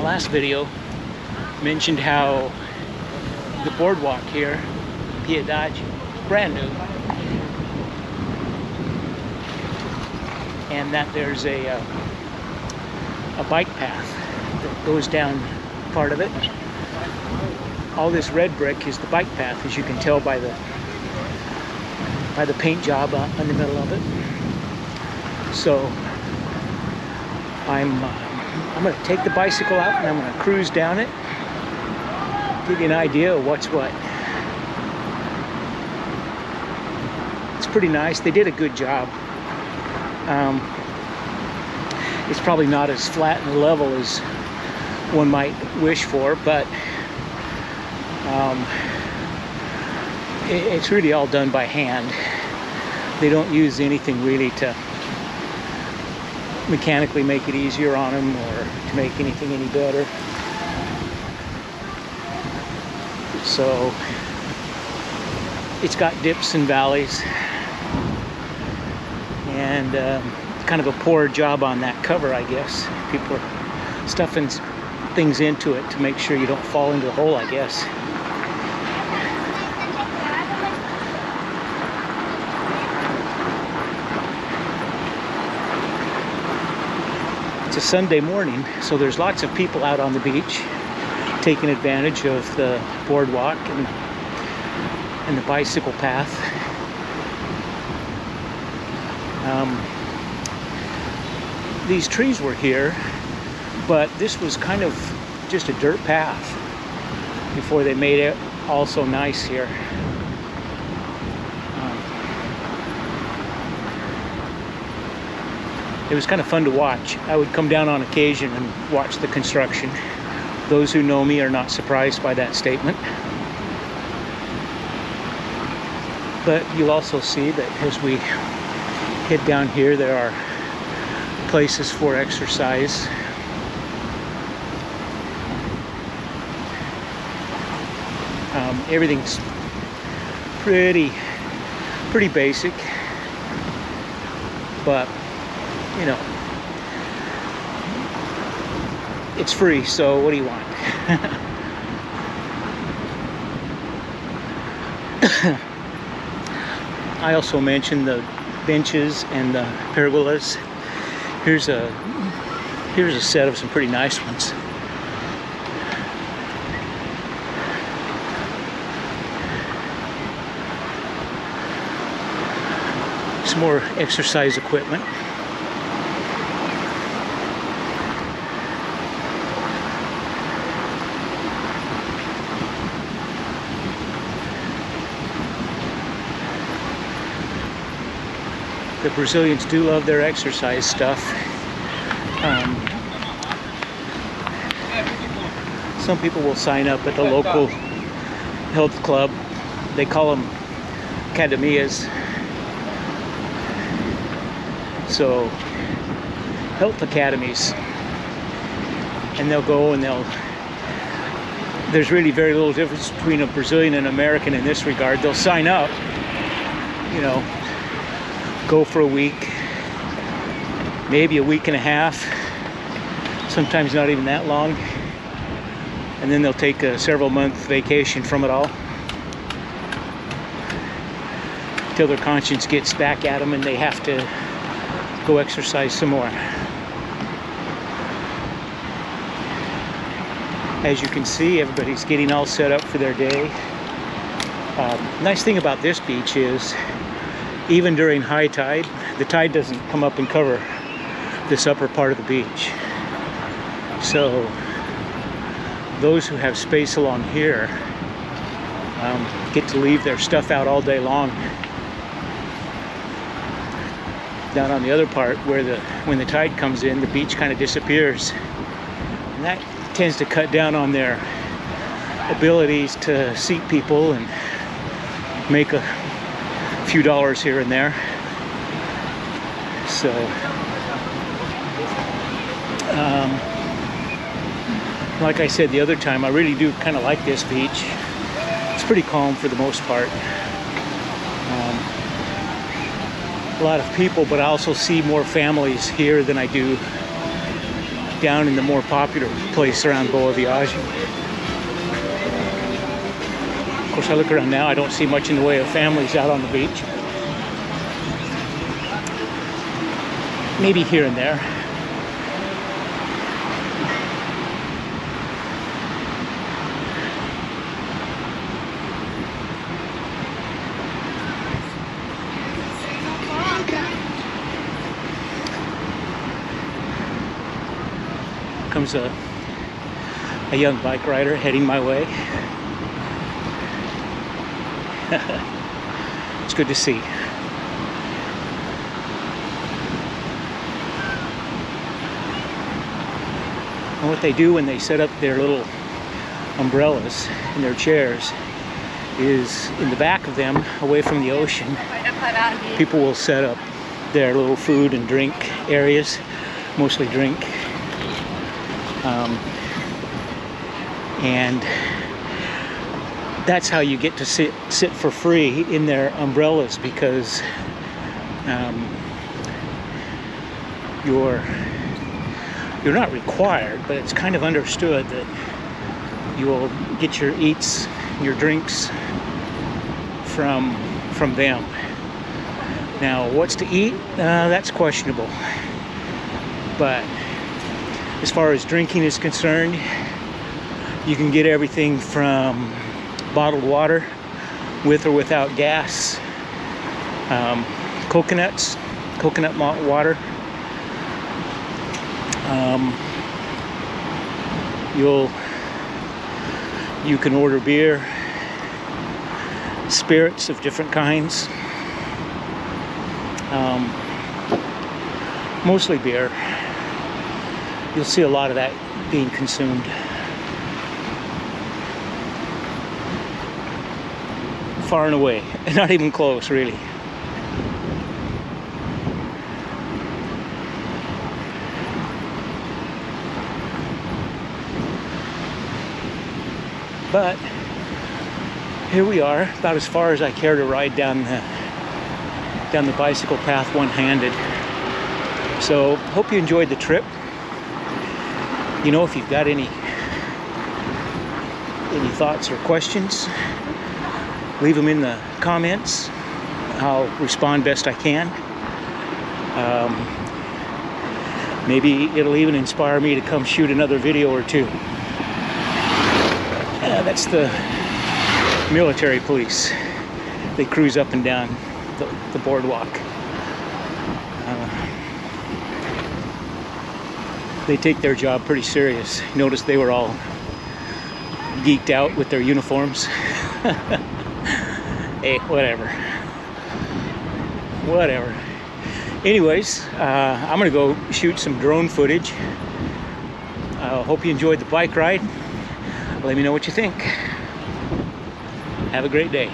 my last video, mentioned how the boardwalk here, Piedade, brand new, and that there's a bike path that goes down part of it. All this red brick is the bike path, as you can tell by the paint job in the middle of it. So I'm going to take the bicycle out and I'm going to cruise down it, give you an idea of what's what. It's pretty nice. They did a good job. It's probably not as flat and level as one might wish for, but it's really all done by hand. They don't use anything really to mechanically make it easier on them or to make anything any better. So it's got dips and valleys, and kind of a poor job on that cover, I guess. People are stuffing things into it to make sure you don't fall into the hole, I guess. It's a Sunday morning, so there's lots of people out on the beach taking advantage of the boardwalk and the bicycle path. These trees were here, but this was kind of just a dirt path before they made it all so nice here. It was kind of fun to watch. I would come down on occasion and watch the construction. Those who know me are not surprised by that statement. But you'll also see that as we head down here, there are places for exercise. Everything's pretty basic, but you know, it's free, so what do you want? I also mentioned the benches and the pergolas. Here's a set of some pretty nice ones. Some more exercise equipment. The Brazilians do love their exercise stuff. Some people will sign up at the local health club. They call them academias. So, health academies. And they'll go and there's really very little difference between a Brazilian and American in this regard. They'll sign up, you know, go for a week, maybe a week and a half, sometimes not even that long, and then they'll take a several-month vacation from it all till their conscience gets back at them and they have to go exercise some more. As you can see, everybody's getting all set up for their day. Nice thing about this beach is, even during high tide, the tide doesn't come up and cover this upper part of the beach. So those who have space along here get to leave their stuff out all day long. Down on the other part, when the tide comes in, the beach kind of disappears, and that tends to cut down on their abilities to seat people and make a few dollars here and there. So like I said the other time, I really do kind of like this beach. It's pretty calm for the most part. A lot of people, but I also see more families here than I do down in the more popular place around Boa Viagem. Of course, I look around now, I don't see much in the way of families out on the beach. Maybe here and there. Comes a young bike rider heading my way. It's good to see. And what they do when they set up their little umbrellas in their chairs is in the back of them, away from the ocean, people will set up their little food and drink areas, mostly drink. And that's how you get to sit for free in their umbrellas, because you're not required, but it's kind of understood that you will get your eats, your drinks from them. Now, what's to eat? That's questionable. But as far as drinking is concerned, you can get everything from bottled water, with or without gas, coconut malt water. You can order beer, spirits of different kinds, mostly beer. You'll see a lot of that being consumed. Far and away, not even close, really. But here we are, about as far as I care to ride down the bicycle path one-handed. So hope you enjoyed the trip. You know, if you've got any thoughts or questions, leave them in the comments. I'll respond best I can. Maybe it'll even inspire me to come shoot another video or two. That's the military police. They cruise up and down the boardwalk. They take their job pretty serious. Notice they were all geeked out with their uniforms. Hey, whatever. Anyways, I'm gonna go shoot some drone footage. Hope you enjoyed the bike ride. Let me know what you think. Have a great day.